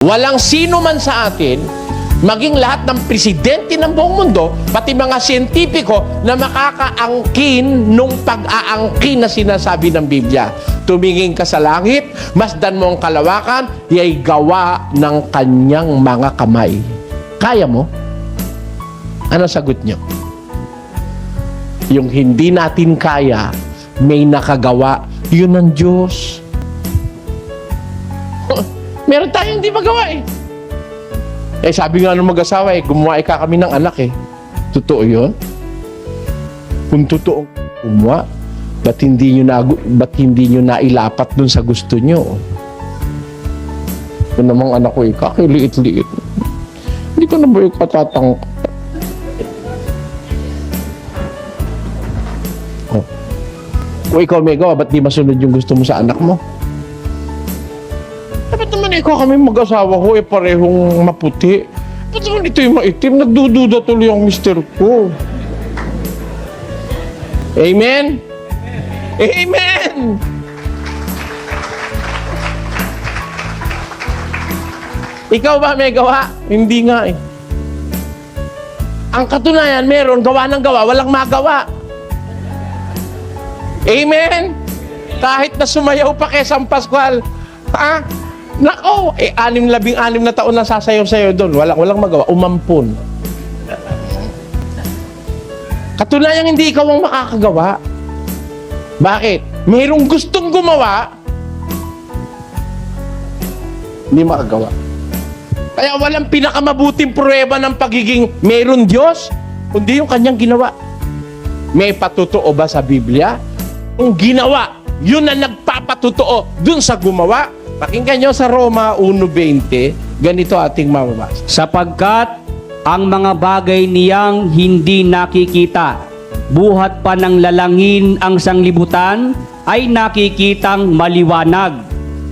Walang sino man sa atin, maging lahat ng presidente ng buong mundo, pati mga siyentipiko na makakaangkin nung pag-aangkin na sinasabi ng Biblia. Tumingin ka sa langit, masdan mo ang kalawakan, yay gawa ng kanyang mga kamay. Kaya mo? Ano sagot nyo? Yung hindi natin kaya, may nakagawa, yun ang Diyos. Meron tayong hindi magawa eh. Sabi nga ng mag-asawa gumawa ka kami ng anak eh. Totoo yun? Kung totoo gumawa, ba't hindi nyo nailapat dun sa gusto nyo? Ito namang anak ko kakiliit-liit. Hindi ko na ba yung katatangka? Oh. Kung ikaw may gawa, ba't di masunod yung gusto mo sa anak mo? Ba't naman ikaw kami mag-asawa ko parehong maputi? Ba't naman ito yung maitim? Nagdududa tuloy ang mister ko. Amen? Amen! Ikaw ba may gawa? Hindi nga eh. Ang katunayan, meron gawa ng gawa, walang magawa. Amen? Kahit na sumayaw pa kay San Pascual, ha? Nako, 16 na taon na sasayaw-sayaw doon. Walang magawa. Umampun. Katunayan, hindi ikaw ang makakagawa. Bakit? Mayroong gustong gumawa, hindi makagawa. Kaya walang pinakamabuting pruweba ng pagiging mayroong Diyos, kundi yung kanyang ginawa. May patotoo ba sa Biblia? Kung ginawa, yun ang nagpapatotoo dun sa gumawa. Pakinggan nyo sa Roma 1:20, ganito ating mababasa. Sapagkat ang mga bagay niyang hindi nakikita, buhat pa ng lalangin ang sanglibutan, ay nakikitang maliwanag.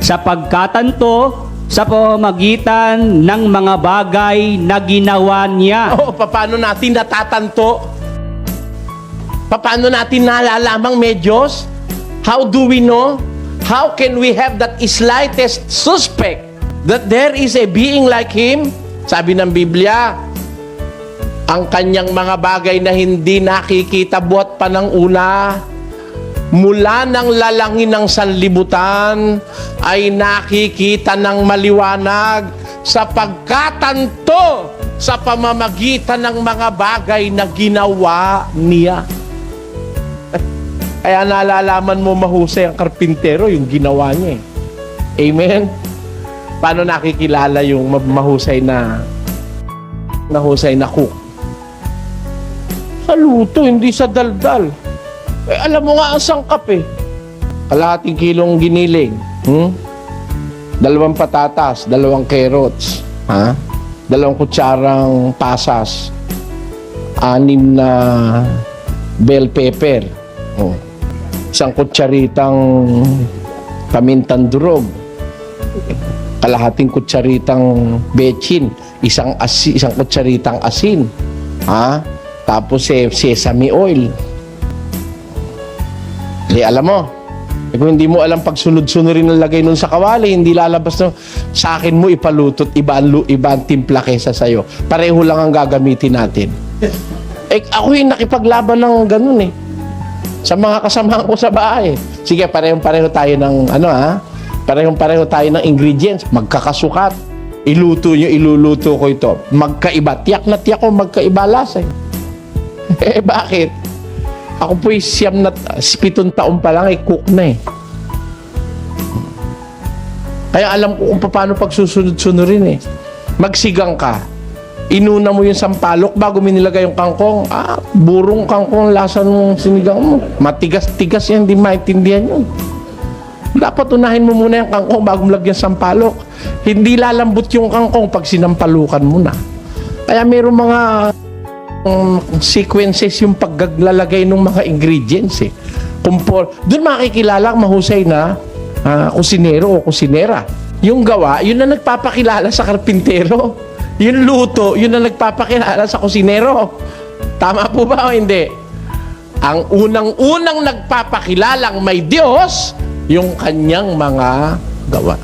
Sapagkatanto sa pamamagitan ng mga bagay na ginawa niya. Paano natin natatanto? Paano natin nalalamang may Diyos? How do we know? How can we have that slightest suspect that there is a being like Him? Sabi ng Biblia, ang kanyang mga bagay na hindi nakikita buhat pa ng una, mula ng lalangin ng sanlibutan, ay nakikita ng maliwanag sa pagkatanto sa pamamagitan ng mga bagay na ginawa niya. Kaya nalalaman mo mahusay ang karpintero, yung ginawa niya eh. Amen? Paano nakikilala yung mahusay na cook? Sa luto, hindi sa daldal. Alam mo nga ang sangkap eh. Kalahating kilong giniling. 2 patatas, 2 carrots. 2 kutsarang pasas. 6 na bell pepper. 1 kutsaritang pamintang durog, kalahating kutsaritang bechin, 1 kutsaritang asin, tapos sesame oil. Alam mo, kung hindi mo alam pagsunod-sunurin ang lagay nun sa kawali, hindi lalabas no, sa akin mo ipalutot, iba ang timpla kesa sa'yo. Pareho lang ang gagamitin natin. Ako yung nakipaglaban ng ganun eh. Sa mga kasamahan ko sa bahay. Sige, parehong-pareho tayo ng parehong-pareho tayo ng ingredients. Magkakasukat. Iluluto ko ito. Magkaiba. Tiyak na tiyak ko magkaiba lasa. Bakit? Ako po'y 7 taon pa lang cook na eh. Kaya alam ko kung paano pagsusunod-sunurin eh. Magsigang ka. Inuna mo yung sampalok bago mo nilagay yung kangkong. Burong kangkong lasa ng sinigang mo. Matigas-tigas yan, hindi maintindihan yun. Dapat unahin mo muna yung kangkong bago mo lagyan sampalok. Hindi lalambot yung kangkong pag sinampalukan mo na. Kaya mayroong mga sequences yung paglalagay ng mga ingredients eh. Doon makikilala ang mahusay na kusinero o kusinera. Yung gawa, yun na nagpapakilala sa karpintero. Yung luto, yun na nagpapakilala sa kusinero. Tama po ba o hindi? Ang unang-unang nagpapakilalang may Diyos, yung kanyang mga gawa.